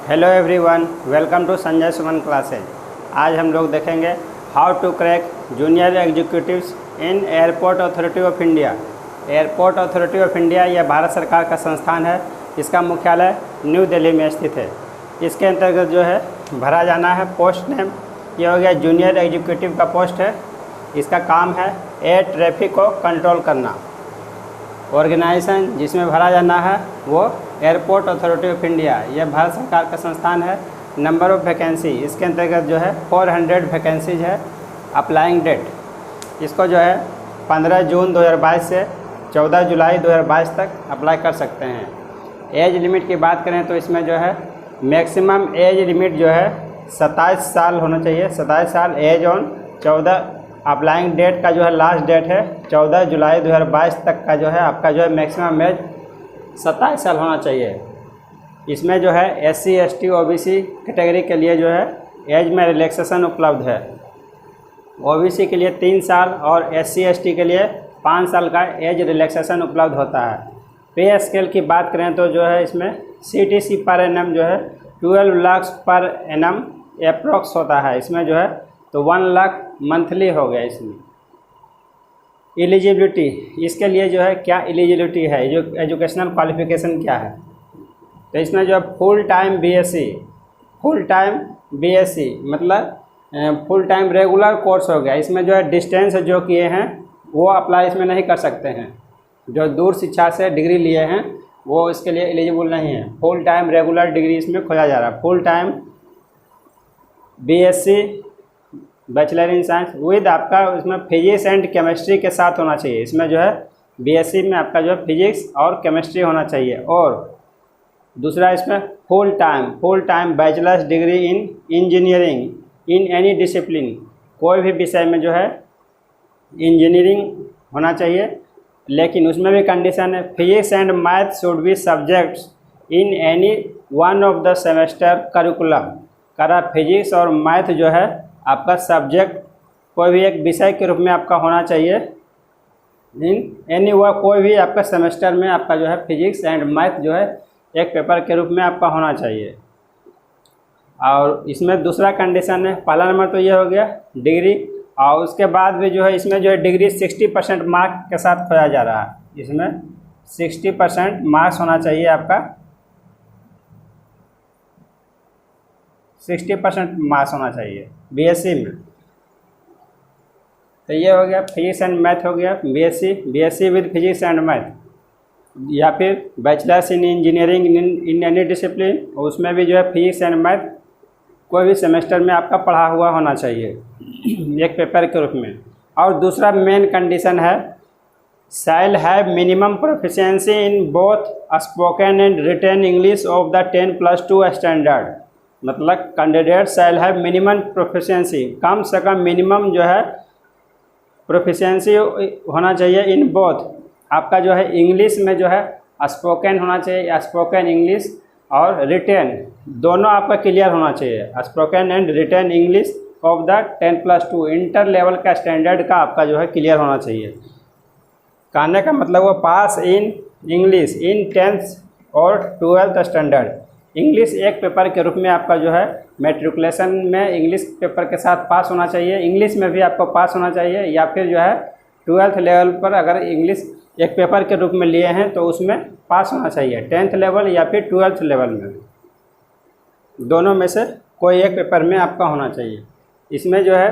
Hello everyone, welcome to Sanjay Suman classes. आज हम लोग देखेंगे how to crack junior executives in airport authority of India. Airport authority of India यह भारत सरकार का संस्थान है। इसका मुख्यालय न्यू दिल्ली में स्थित है। इसके अंतर्गत जो है भरा जाना है पोस्ट नेम, यह हो गया जूनियर एग्जीक्यूटिव का पोस्ट है। इसका काम है एयर ट्रैफिक को कंट्रोल करना। ऑर्गेनाइजेशन जिसमें भरा जाना है वो एयरपोर्ट अथॉरिटी ऑफ इंडिया, यह भारत सरकार का संस्थान है। नंबर ऑफ़ वैकेंसी इसके अंतर्गत जो है 400 वैकेंसीज है। अप्लाइंग डेट इसको जो है 15 जून 2022 से 14 जुलाई 2022 तक अप्लाई कर सकते हैं। एज लिमिट की बात करें तो इसमें जो है मैक्सिमम एज लिमिट जो है 27 साल होना चाहिए। 27 साल एज ऑन 14। अप्लाइंग डेट का जो है लास्ट डेट है 14 जुलाई 2022 तक का जो है आपका जो है मैक्सिमम एज 27 साल होना चाहिए। इसमें जो है SC ST OBC कैटेगरी के लिए जो है एज में रिलैक्सेशन उपलब्ध है। OBC के लिए 3 साल और SC ST के लिए 5 साल का एज रिलैक्सेशन उपलब्ध होता है। पे स्केल की बात करें तो जो है इसमें CTC पर एनम जो है 12 लाख पर एनम अप्रोक्स होता है। इसमें जो है तो 1 लाख मंथली हो गया। इसमें एलिजिबिलिटी इसके लिए जो है क्या एलिजिबिलिटी है, जो एजुकेशनल क्वालिफिकेशन क्या है, तो इसमें जो है फुल टाइम BSc मतलब फुल टाइम रेगुलर कोर्स हो गया। इसमें जो है डिस्टेंस जो किए हैं वो अप्लाई इसमें नहीं कर सकते हैं। जो दूर शिक्षा से डिग्री लिए हैं वो इसके लिए एलिजिबल नहीं है। फुल टाइम रेगुलर डिग्री इसमें खोजा जा रहा है। Full time BSc bachelor in science with आपका उसमें फिजिक्स एंड केमिस्ट्री के साथ होना चाहिए। इसमें जो है BSc में आपका जो है फिजिक्स और केमिस्ट्री होना चाहिए। और दूसरा इसमें full time bachelors degree in engineering in any discipline, कोई भी विषय में जो है इंजीनियरिंग होना चाहिए। लेकिन उसमें भी कंडीशन है physics and math should be subjects in any one of the semester curriculum. करा फिजिक्स और मैथ जो है आपका सब्जेक्ट कोई भी एक विषय के रूप में आपका होना चाहिए। इन एनी वो कोई भी आपका सेमेस्टर में आपका जो है फिजिक्स एंड मैथ जो है एक पेपर के रूप में आपका होना चाहिए। और इसमें दूसरा कंडीशन है, पहला नंबर तो ये हो गया डिग्री, और उसके बाद भी जो है इसमें जो है डिग्री 60% मार्क के साथ खोजा जा रहा है। इसमें 60% मार्क्स होना चाहिए आपका, 60% मार्क्स होना चाहिए BSc में। तो ये हो गया फिजिक्स एंड मैथ हो गया BSc with physics and math, या फिर bachelors in engineering in any discipline, उसमें भी जो है फिजिक्स एंड मैथ कोई भी सेमेस्टर में आपका पढ़ा हुआ होना चाहिए एक पेपर के रूप में। और दूसरा मेन कंडीशन है shall have minimum proficiency in both spoken and written English of the 10+2 standard. मतलब candidate shall have minimum proficiency, कम से कम मिनिमम जो है प्रोफिशिएंसी होना चाहिए इन बोथ। आपका जो है इंग्लिश में जो है स्पोकन होना चाहिए, स्पोकन इंग्लिश, और रिटेन दोनों आपका क्लियर होना चाहिए। Spoken and written English of the 10+2 inter level का स्टैंडर्ड का आपका जो है क्लियर होना चाहिए। कहने का मतलब वो पास इन इंग्लिश इन 10th और 12th स्टैंडर्ड। इंग्लिश एक पेपर के रूप में आपका जो है मैट्रिकुलेशन में इंग्लिश पेपर के साथ पास होना चाहिए। इंग्लिश में भी आपको पास होना चाहिए, या फिर जो है 12th लेवल पर अगर इंग्लिश एक पेपर के रूप में लिए हैं तो उसमें पास होना चाहिए 10th लेवल या फिर 12th लेवल में, दोनों में से कोई एक पेपर में आपका होना चाहिए। इसमें जो है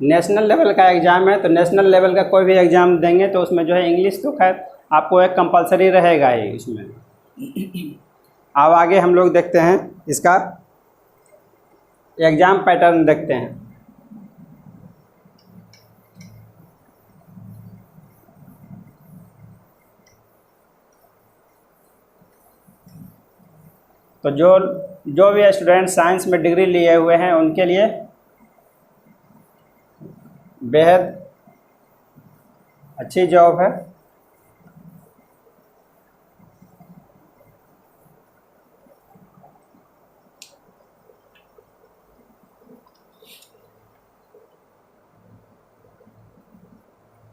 नेशनल लेवल का एग्ज़ाम है, तो नेशनल लेवल का कोई भी एग्ज़ाम देंगे तो उसमें जो है इंग्लिश तो खैर आपको एक कंपलसरी रहेगा ही इसमें। अब आगे हम लोग देखते हैं इसका एग्ज़ाम पैटर्न देखते हैं। तो जो भी स्टूडेंट साइंस में डिग्री लिए हुए हैं उनके लिए बेहद अच्छी जॉब है।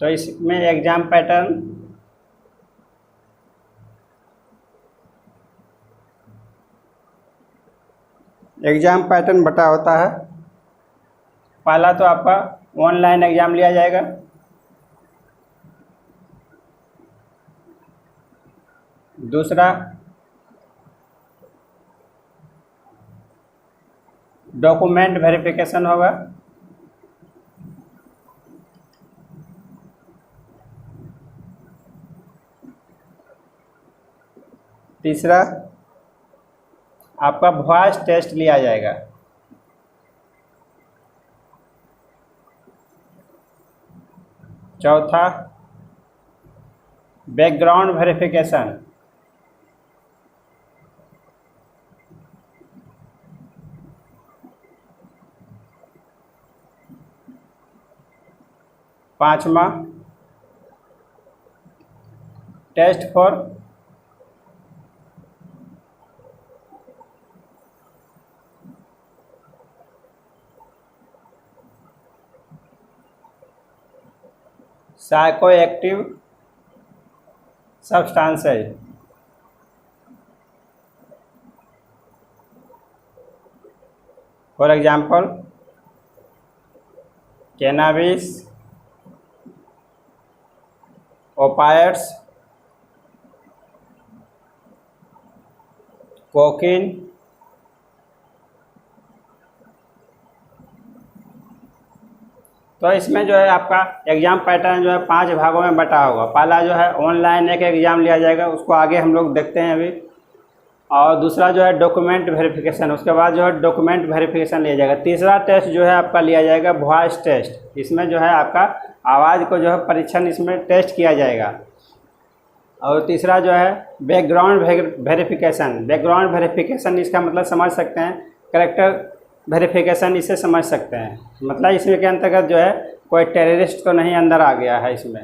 तो इसमें एग्ज़ाम पैटर्न एग्ज़ाम पैटर्न बटा होता है। पहला तो आपका ऑनलाइन एग्ज़ाम लिया जाएगा। दूसरा डॉक्यूमेंट वेरिफिकेशन होगा। तीसरा आपका वॉइस टेस्ट लिया जाएगा। चौथा बैकग्राउंड वेरिफिकेशन। पांचवा test for psychoactive substances. For example cannabis, opioids, cocaine, तो इसमें जो है आपका एग्ज़ाम पैटर्न जो है 5 भागों में बटा होगा। पहला जो है ऑनलाइन एक एग्ज़ाम लिया जाएगा, उसको आगे हम लोग देखते हैं अभी। और दूसरा जो है डॉक्यूमेंट वेरिफिकेशन, उसके बाद जो है डॉक्यूमेंट वेरिफिकेशन लिया जाएगा। तीसरा टेस्ट जो है आपका लिया जाएगा वॉइस टेस्ट। इसमें जो है आपका आवाज़ को जो है परीक्षण इसमें टेस्ट किया जाएगा। और तीसरा जो है बैकग्राउंड वेरिफिकेशन। बैकग्राउंड वेरिफिकेशन इसका मतलब समझ सकते हैं, कैरेक्टर वेरिफिकेशन इसे समझ सकते हैं। मतलब इसमें के अंतर्गत जो है कोई टेररिस्ट तो नहीं अंदर आ गया है इसमें।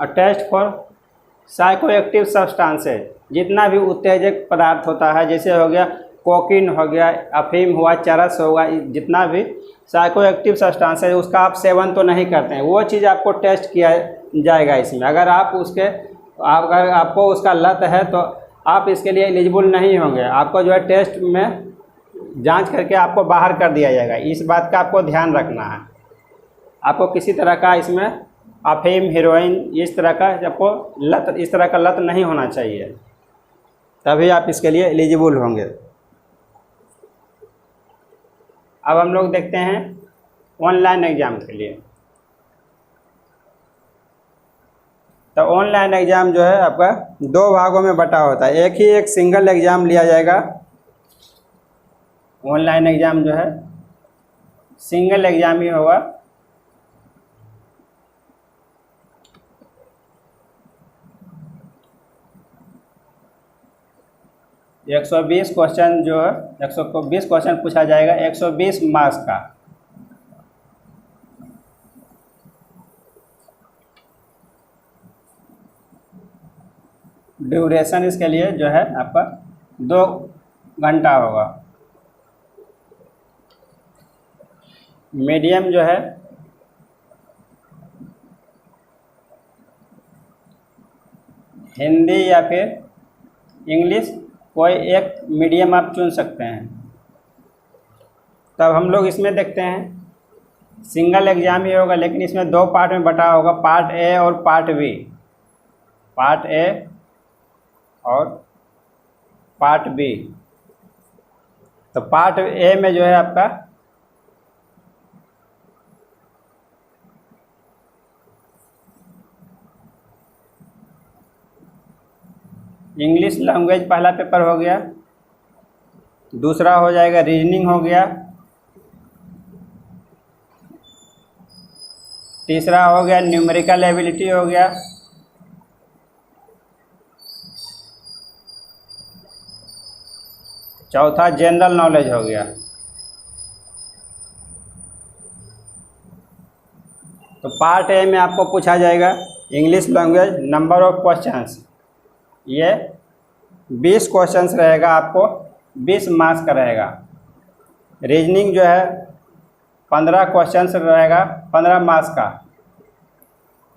और टेस्ट फॉर साइकोएक्टिव सब्सटेंसेज, जितना भी उत्तेजक पदार्थ होता है, जैसे हो गया कोकीन हो गया, अफीम हुआ, चरस होगा, जितना भी साइकोएक्टिव सब्सटेंस है उसका आप सेवन तो नहीं करते हैं, वो चीज़ आपको टेस्ट किया जाएगा इसमें। अगर आपको उसका लत है तो आप इसके लिए एलिजिबल नहीं होंगे। आपको जो है टेस्ट में जांच करके आपको बाहर कर दिया जाएगा। इस बात का आपको ध्यान रखना है। आपको किसी तरह का इसमें अफीम, हेरोइन इस तरह का आपको लत, इस तरह का लत नहीं होना चाहिए, तभी आप इसके लिए एलिजिबल होंगे। अब हम लोग देखते हैं ऑनलाइन एग्ज़ाम के लिए। तो ऑनलाइन एग्ज़ाम जो है आपका 2 भागों में बटा होता है। एक सिंगल एग्ज़ाम लिया जाएगा। ऑनलाइन एग्ज़ाम जो है सिंगल एग्ज़ाम ही होगा। ये 120 क्वेश्चन जो है 120 क्वेश्चन पूछा जाएगा, 120 मार्क्स का। ड्यूरेशन इसके लिए जो है आपका 2 घंटा होगा। मीडियम जो है हिंदी या फिर इंग्लिश, कोई एक मीडियम आप चुन सकते हैं। तब हम लोग इसमें देखते हैं सिंगल एग्ज़ाम ही होगा, लेकिन इसमें 2 पार्ट में बटा होगा, पार्ट ए और पार्ट बी। पार्ट ए और पार्ट बी। तो पार्ट ए में जो है आपका इंग्लिश लैंग्वेज पहला पेपर हो गया, दूसरा हो जाएगा रीजनिंग हो गया, तीसरा हो गया न्यूमेरिकल एबिलिटी हो गया, चौथा जनरल नॉलेज हो गया। तो पार्ट ए में आपको पूछा जाएगा English language, number of questions, ये 20 क्वेश्चंस रहेगा, आपको 20 मार्क्स का रहेगा। रीजनिंग जो है 15 क्वेश्चंस रहेगा, 15 मार्क्स का।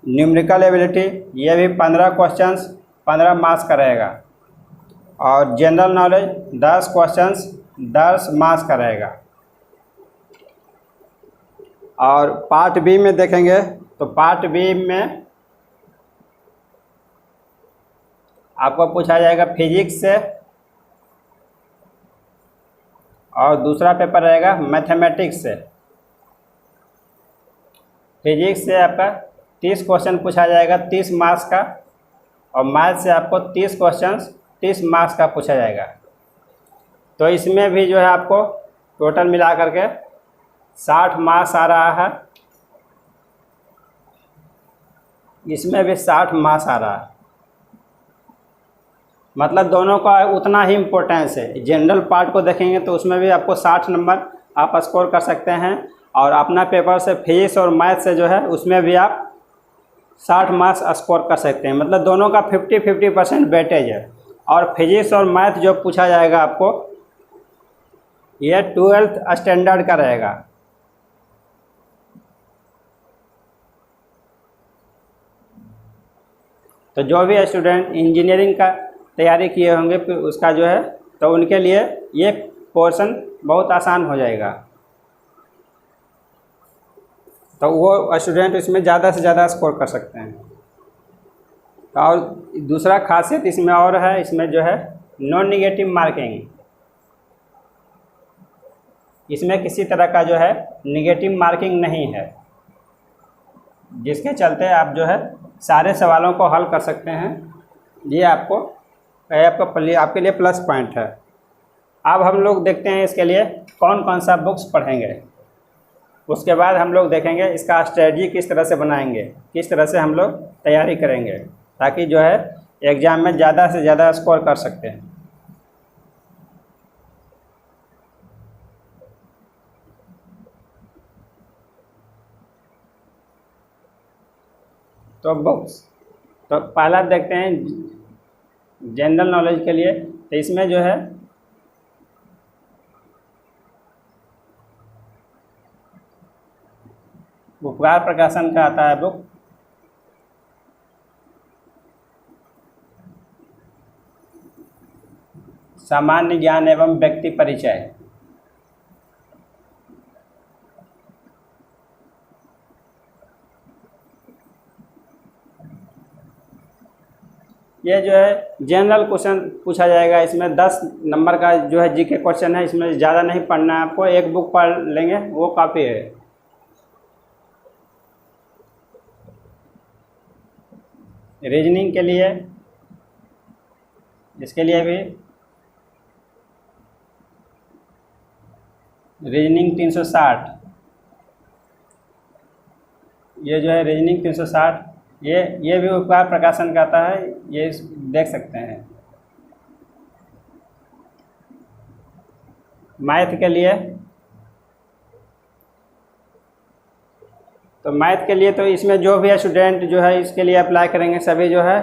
न्यूमेरिकल एबिलिटी ये भी 15 क्वेश्चंस, 15 मार्क्स का रहेगा। और जनरल नॉलेज 10 क्वेश्चंस 10 मार्क्स का रहेगा। और पार्ट बी में देखेंगे तो पार्ट बी में आपको पूछा जाएगा फिजिक्स से, और दूसरा पेपर रहेगा मैथमेटिक्स से। फिजिक्स से आपका 30 क्वेश्चन पूछा जाएगा 30 मार्क्स का, और मैथ से आपको 30 क्वेश्चंस 30 मार्क्स का पूछा जाएगा। तो इसमें भी जो है आपको टोटल मिला करके 60 मार्क्स आ रहा है, इसमें भी 60 मार्क्स आ रहा है। मतलब दोनों का उतना ही इम्पोर्टेंस है। जनरल पार्ट को देखेंगे तो उसमें भी आपको 60 नंबर आप स्कोर कर सकते हैं, और अपना पेपर से फिजिक्स और मैथ से जो है उसमें भी आप 60 मार्क्स स्कोर कर सकते हैं। मतलब दोनों का 50-50% वेटेज है। और फिजिक्स और मैथ जो पूछा जाएगा आपको, ये 12th स्टैंडर्ड का रहेगा। तो जो भी स्टूडेंट इंजीनियरिंग का तैयारी किए होंगे फिर उसका जो है तो उनके लिए ये पोर्शन बहुत आसान हो जाएगा। तो वो स्टूडेंट इसमें ज़्यादा से ज़्यादा स्कोर कर सकते हैं। और दूसरा खासियत इसमें और है, इसमें जो है नॉन निगेटिव मार्किंग, इसमें किसी तरह का जो है निगेटिव मार्किंग नहीं है, जिसके चलते आप जो है सारे सवालों को हल कर सकते हैं। ये आपके लिए प्लस पॉइंट है। अब हम लोग देखते हैं इसके लिए कौन कौन सा बुक्स पढ़ेंगे। उसके बाद हम लोग देखेंगे इसका स्ट्रेटजी किस तरह से बनाएंगे, किस तरह से हम लोग तैयारी करेंगे, ताकि जो है एग्ज़ाम में ज़्यादा से ज़्यादा स्कोर कर सकते हैं। तो बुक्स, तो पहला देखते हैं जनरल नॉलेज के लिए। तो इसमें जो है उपकार प्रकाशन का आता है बुक, सामान्य ज्ञान एवं व्यक्ति परिचय। ये जो है जनरल क्वेश्चन पूछा जाएगा। इसमें 10 नंबर का जो है जीके क्वेश्चन है। इसमें ज़्यादा नहीं पढ़ना है आपको, एक बुक पढ़ लेंगे वो काफ़ी है। रीजनिंग के लिए, इसके लिए भी रीजनिंग 360, ये जो है रीजनिंग 360, ये भी उपकार प्रकाशन का आता है, ये देख सकते हैं। मैथ के लिए, तो मैथ के लिए तो इसमें जो भी स्टूडेंट जो है इसके लिए अप्लाई करेंगे सभी जो है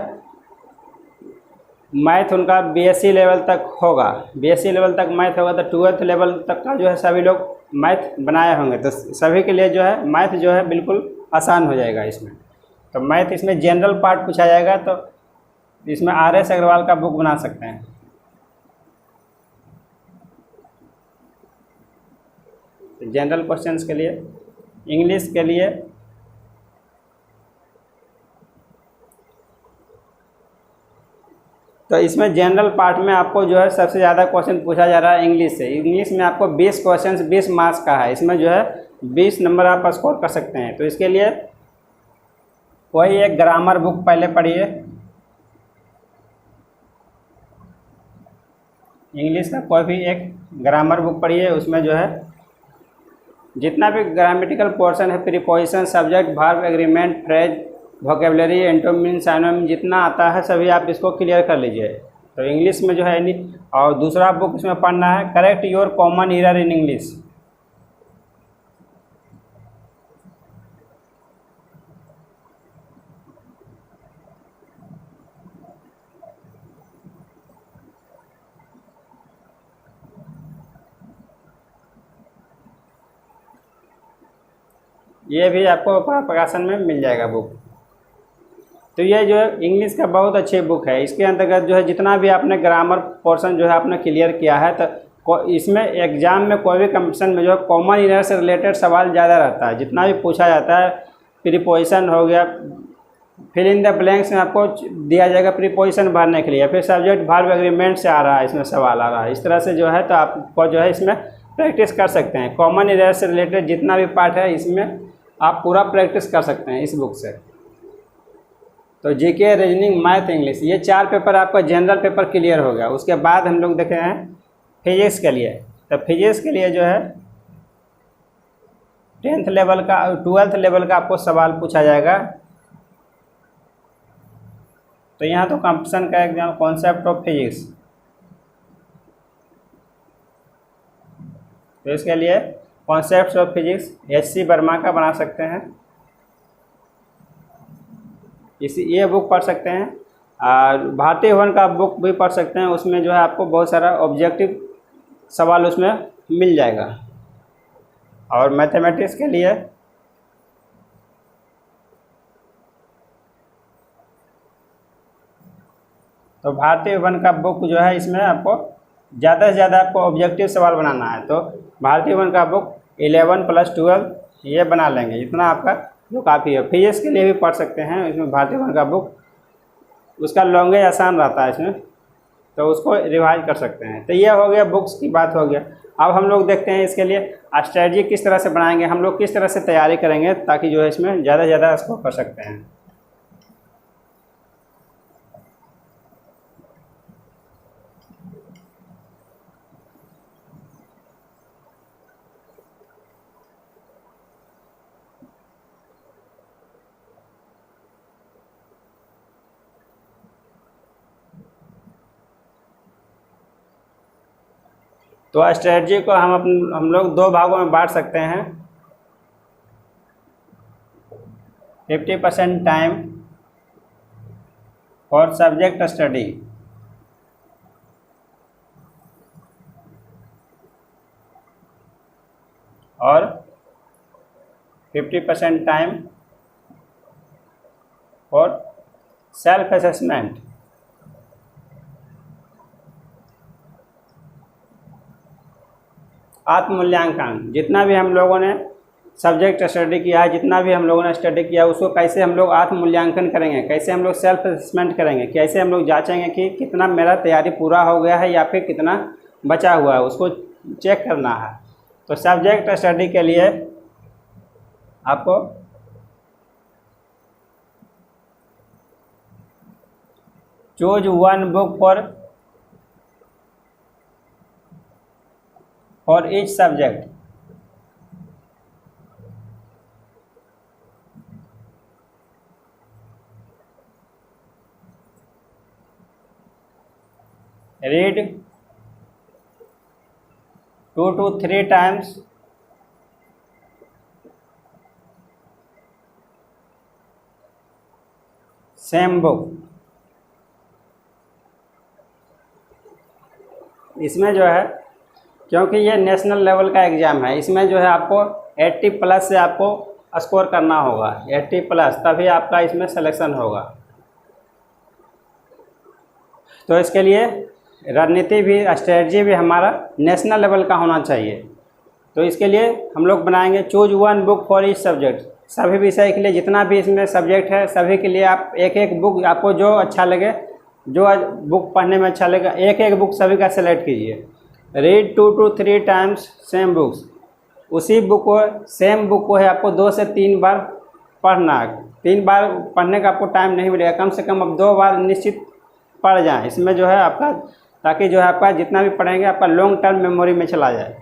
मैथ उनका बीएससी लेवल तक होगा। बीएससी लेवल तक मैथ होगा, तो 12th लेवल तक का जो है सभी लोग मैथ बनाए होंगे। तो सभी के लिए जो है मैथ जो है बिल्कुल आसान हो जाएगा इसमें। तो मैथ इसमें जनरल पार्ट पूछा जाएगा, तो इसमें RS अग्रवाल का बुक बना सकते हैं। तो जनरल क्वेश्चंस के लिए, इंग्लिश के लिए तो इसमें जनरल पार्ट में आपको जो है सबसे ज़्यादा क्वेश्चन पूछा जा रहा है इंग्लिश से। इंग्लिश में आपको 20 क्वेश्चन 20 मार्क्स का है। इसमें जो है 20 नंबर आप स्कोर कर सकते हैं। तो इसके लिए कोई एक ग्रामर बुक पहले पढ़िए, इंग्लिश का कोई भी एक ग्रामर बुक पढ़िए। उसमें जो है जितना भी ग्रामेटिकल पोर्शन है, preposition, subject, verb, agreement, phrase, vocabulary, antonym, synonym जितना आता है सभी आप इसको क्लियर कर लीजिए। तो इंग्लिश में जो है और दूसरा बुक इसमें पढ़ना है correct your common error in English. ये भी आपको प्रकाशन में मिल जाएगा बुक। तो ये जो है इंग्लिश का बहुत अच्छी बुक है। इसके अंतर्गत जो है जितना भी आपने ग्रामर पोर्शन जो है आपने क्लियर किया है, तो इसमें एग्ज़ाम में कोई भी कंपटीशन में जो है कॉमन ईयर से रिलेटेड सवाल ज़्यादा रहता है। जितना भी पूछा जाता है, प्रीपोजिशन हो गया, फिल इन द ब्लैंक्स में आपको दिया जाएगा प्रीपोजिशन भरने के लिए, फिर सब्जेक्ट वर्ब एग्रीमेंट से आ रहा है, इसमें सवाल आ रहा है। इस तरह से जो है तो आपको जो है इसमें प्रैक्टिस कर सकते हैं। कॉमन ईयर से रिलेटेड जितना भी पार्ट है इसमें आप पूरा प्रैक्टिस कर सकते हैं इस बुक से। तो जीके, रीजनिंग, मैथ, इंग्लिश, ये 4 पेपर आपका जनरल पेपर क्लियर हो गया। उसके बाद हम लोग देखे हैं फिजिक्स के लिए। तो फिजिक्स के लिए जो है 10th लेवल का, 12th लेवल का आपको सवाल पूछा जाएगा। तो यहाँ तो कंपटीशन का एग्जाम कॉन्सेप्ट ऑफ फिजिक्स, तो इसके लिए concept of physics HC Verma का बना सकते हैं, ये बुक पढ़ सकते हैं। और भारतीय भवन का बुक भी पढ़ सकते हैं। उसमें जो है आपको बहुत सारा ऑब्जेक्टिव सवाल उसमें मिल जाएगा। और मैथमेटिक्स के लिए तो भारतीय भवन का बुक जो है इसमें आपको ज़्यादा से ज़्यादा आपको ऑब्जेक्टिव सवाल बनाना है। तो भारतीय भवन का बुक 11 + 12 ये बना लेंगे, इतना आपका जो काफ़ी है। फिजिक्स के लिए भी पढ़ सकते हैं, इसमें भारतीय भवन का बुक, उसका लॉन्गेज आसान रहता है इसमें, तो उसको रिवाइज कर सकते हैं। तो ये हो गया, बुक्स की बात हो गया। अब हम लोग देखते हैं इसके लिए स्ट्रेटजी किस तरह से बनाएंगे, हम लोग किस तरह से तैयारी करेंगे ताकि जो है इसमें ज़्यादा से ज़्यादा स्कोर कर सकते हैं। तो स्ट्रेटजी को हम लोग 2 भागों में बांट सकते हैं। 50% टाइम फॉर सब्जेक्ट स्टडी और 50% टाइम फॉर सेल्फ असेसमेंट। आत्ममूल्यांकन, जितना भी हम लोगों ने सब्जेक्ट स्टडी किया है, जितना भी हम लोगों ने स्टडी किया, उसको कैसे हम लोग आत्ममूल्यांकन करेंगे, कैसे हम लोग सेल्फ असेसमेंट करेंगे, कैसे हम लोग जांचेंगे कि कितना मेरा तैयारी पूरा हो गया है या फिर कितना बचा हुआ है, उसको चेक करना है। तो सब्जेक्ट स्टडी के लिए आपको choose 1 book for each subject. Read 2 to 3 times same book. इसमें जो है, क्योंकि ये नेशनल लेवल का एग्ज़ाम है, इसमें जो है आपको 80+ से आपको स्कोर करना होगा, 80+, तभी आपका इसमें सिलेक्शन होगा। तो इसके लिए रणनीति भी, स्ट्रेटजी भी हमारा नेशनल लेवल का होना चाहिए। तो इसके लिए हम लोग बनाएंगे choose 1 book for each subject. सभी विषय के लिए जितना भी इसमें सब्जेक्ट है, सभी के लिए आप एक बुक, आपको जो अच्छा लगे, जो बुक पढ़ने में अच्छा लगे, एक बुक सभी का सेलेक्ट कीजिए। Read 2 to 3 times same books. उसी बुक को, सेम बुक को है आपको 2 से 3 बार पढ़ना है। 3 बार पढ़ने का आपको टाइम नहीं मिलेगा, कम से कम अब 2 बार निश्चित पढ़ जाएं। इसमें जो है आपका, ताकि जो है आपका जितना भी पढ़ेंगे आपका लॉन्ग टर्म मेमोरी में चला जाए।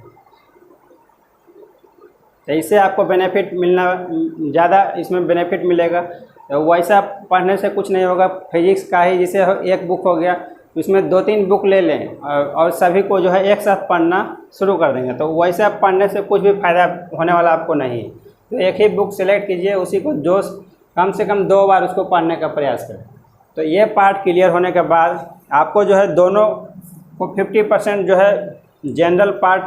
तो इससे आपको बेनिफिट मिलना, ज़्यादा इसमें बेनिफिट मिलेगा। तो वैसा पढ़ने से कुछ नहीं होगा। फिजिक्स का ही जैसे एक बुक हो गया, उसमें 2-3 बुक ले लें और सभी को जो है एक साथ पढ़ना शुरू कर देंगे, तो वैसे पढ़ने से कुछ भी फ़ायदा होने वाला आपको नहीं। तो एक ही बुक सेलेक्ट कीजिए, उसी को जो कम से कम 2 बार उसको पढ़ने का प्रयास करें। तो ये पार्ट क्लियर होने के बाद आपको जो है दोनों को 50% जो है जनरल पार्ट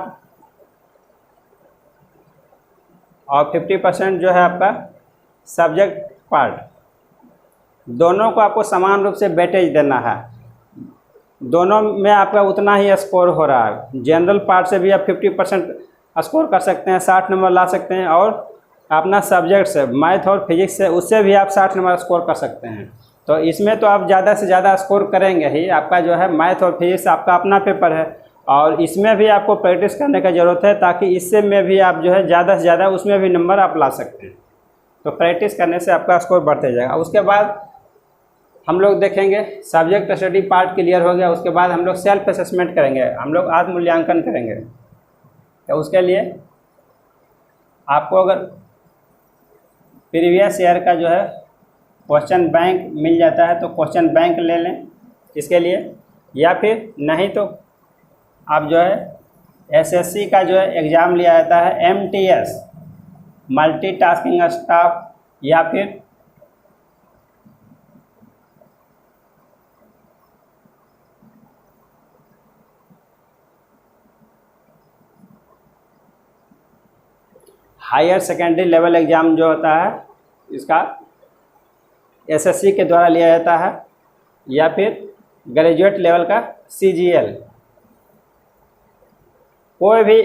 और 50% जो है आपका सब्जेक्ट पार्ट, दोनों को आपको समान रूप से वेटेज देना है। दोनों में आपका उतना ही स्कोर हो रहा है। जनरल पार्ट से भी आप 50% स्कोर कर सकते हैं, 60 नंबर ला सकते हैं, और अपना सब्जेक्ट से मैथ और फिजिक्स से उससे भी आप 60 नंबर स्कोर कर सकते हैं। तो इसमें तो आप ज़्यादा से ज़्यादा स्कोर करेंगे ही। आपका जो है मैथ और फिजिक्स आपका अपना पेपर है, और इसमें भी आपको प्रैक्टिस करने की ज़रूरत है, ताकि इससे में भी आप जो है ज़्यादा से ज़्यादा उसमें भी नंबर आप ला सकते हैं। तो प्रैक्टिस करने से आपका स्कोर बढ़ते जाएगा। उसके बाद हम लोग देखेंगे सब्जेक्ट स्टडी पार्ट क्लियर हो गया। उसके बाद हम लोग सेल्फ असेसमेंट करेंगे, हम लोग आत्म मूल्यांकन करेंगे। तो उसके लिए आपको अगर प्रीवियस ईयर का जो है क्वेश्चन बैंक मिल जाता है तो क्वेश्चन बैंक ले लें इसके लिए, या फिर नहीं तो आप जो है एसएससी का जो है एग्ज़ाम लिया जाता है MTS मल्टीटास्किंग स्टाफ, या फिर हायर सेकेंडरी लेवल एग्ज़ाम जो होता है इसका एसएससी के द्वारा लिया जाता है, या फिर ग्रेजुएट लेवल का CGL। कोई भी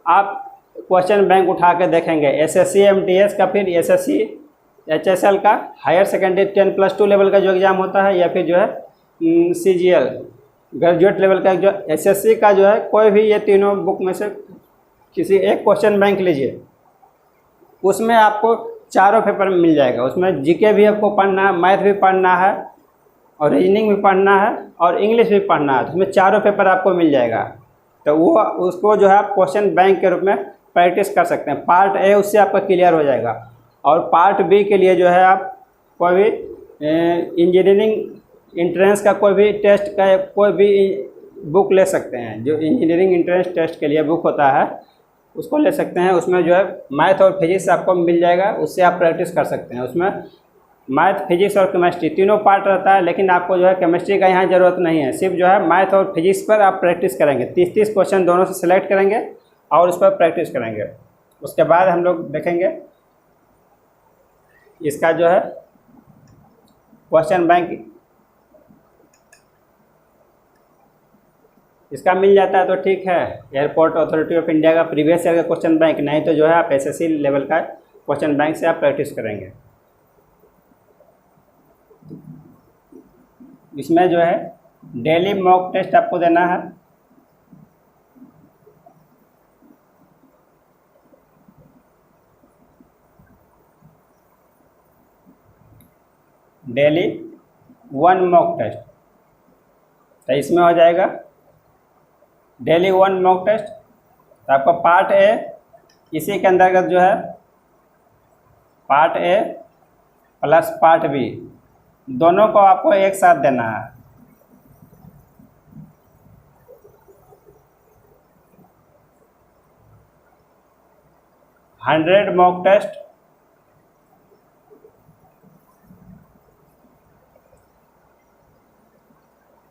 आप क्वेश्चन बैंक उठा के देखेंगे एसएससी MTS का, फिर एसएससी HSL का हायर सेकेंडरी 10+2 लेवल का जो एग्ज़ाम होता है, या फिर जो है CGL ग्रेजुएट लेवल का जो एसएससी का जो है, कोई भी ये तीनों बुक में से किसी एक क्वेश्चन बैंक लीजिए, उसमें आपको चारों पेपर मिल जाएगा। उसमें जीके भी आपको पढ़ना है, मैथ भी पढ़ना है, और रीजनिंग भी पढ़ना है, और इंग्लिश भी पढ़ना है। तो उसमें चारों पेपर आपको मिल जाएगा। तो वो उसको जो है आप क्वेश्चन बैंक के रूप में प्रैक्टिस कर सकते हैं। पार्ट ए उससे आपका क्लियर हो जाएगा, और पार्ट बी के लिए जो है आप कोई भी इंजीनियरिंग इंट्रेंस का कोई भी टेस्ट का कोई भी बुक ले सकते हैं। जो इंजीनियरिंग इंट्रेंस टेस्ट के लिए बुक होता है उसको ले सकते हैं। उसमें जो है मैथ और फिजिक्स आपको मिल जाएगा, उससे आप प्रैक्टिस कर सकते हैं। उसमें मैथ, फिजिक्स और केमिस्ट्री तीनों पार्ट रहता है, लेकिन आपको जो है केमिस्ट्री का यहाँ ज़रूरत नहीं है। सिर्फ जो है मैथ और फिजिक्स पर आप प्रैक्टिस करेंगे। 30-30 क्वेश्चन दोनों से सिलेक्ट करेंगे और उस पर प्रैक्टिस करेंगे। उसके बाद हम लोग देखेंगे इसका जो है क्वेश्चन बैंक इसका मिल जाता है तो ठीक है, एयरपोर्ट अथॉरिटी ऑफ इंडिया का प्रीवियस ईयर का क्वेश्चन बैंक। नहीं तो जो है आप एसएससी लेवल का क्वेश्चन बैंक से आप प्रैक्टिस करेंगे। इसमें जो है डेली मॉक टेस्ट आपको देना है। डेली 1 मॉक टेस्ट, तो इसमें हो जाएगा डेली 1 मॉक टेस्ट। तो आपका पार्ट ए इसी के अंतर्गत जो है part A plus part B दोनों को आपको एक साथ देना है। Hundred mock test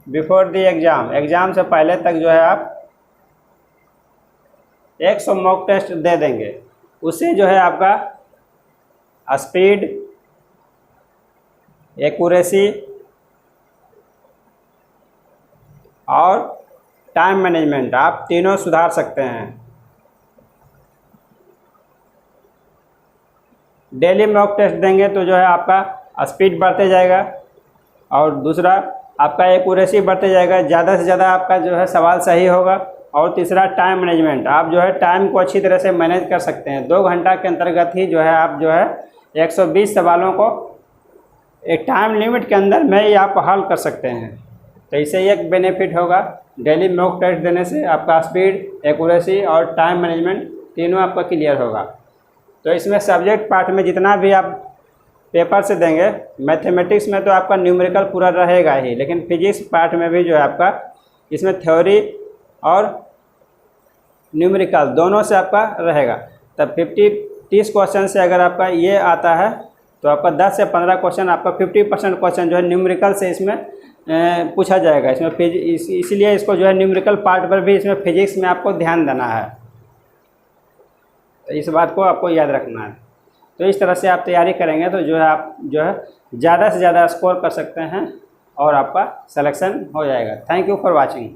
before the exam से पहले तक जो है आप 100 मॉक टेस्ट दे देंगे। उससे जो है आपका स्पीड, एक्यूरेसी और टाइम मैनेजमेंट आप तीनों सुधार सकते हैं। डेली मॉक टेस्ट देंगे तो जो है आपका स्पीड बढ़ते जाएगा, और दूसरा आपका एक्यूरेसी बढ़ते जाएगा, ज़्यादा से ज़्यादा आपका जो है सवाल सही होगा। और तीसरा टाइम मैनेजमेंट, आप जो है टाइम को अच्छी तरह से मैनेज कर सकते हैं। 2 घंटा के अंतर्गत ही जो है आप जो है 120 सवालों को एक टाइम लिमिट के अंदर में ही आप हल कर सकते हैं। तो इससे एक बेनिफिट होगा, डेली मॉक टेस्ट देने से आपका स्पीड, एक्यूरेसी और टाइम मैनेजमेंट तीनों आपका क्लियर होगा। तो इसमें सब्जेक्ट पार्ट में जितना भी आप पेपर से देंगे, मैथमेटिक्स में तो आपका न्यूमेरिकल पूरा रहेगा ही, लेकिन फिजिक्स पार्ट में भी जो है आपका इसमें थ्योरी और न्यूमेरिकल दोनों से आपका रहेगा। तब 30 क्वेश्चन से अगर आपका ये आता है तो आपका 10 से 15 क्वेश्चन, आपका 50% क्वेश्चन जो है न्यूमेरिकल से इसमें पूछा जाएगा। इसमें इसलिए इसको जो है न्यूमेरिकल पार्ट पर भी इसमें फिजिक्स में आपको ध्यान देना है। तो इस बात को आपको याद रखना है। तो इस तरह से आप तैयारी करेंगे तो जो है आप जो है ज़्यादा से ज़्यादा स्कोर कर सकते हैं और आपका सिलेक्शन हो जाएगा। Thank you for watching.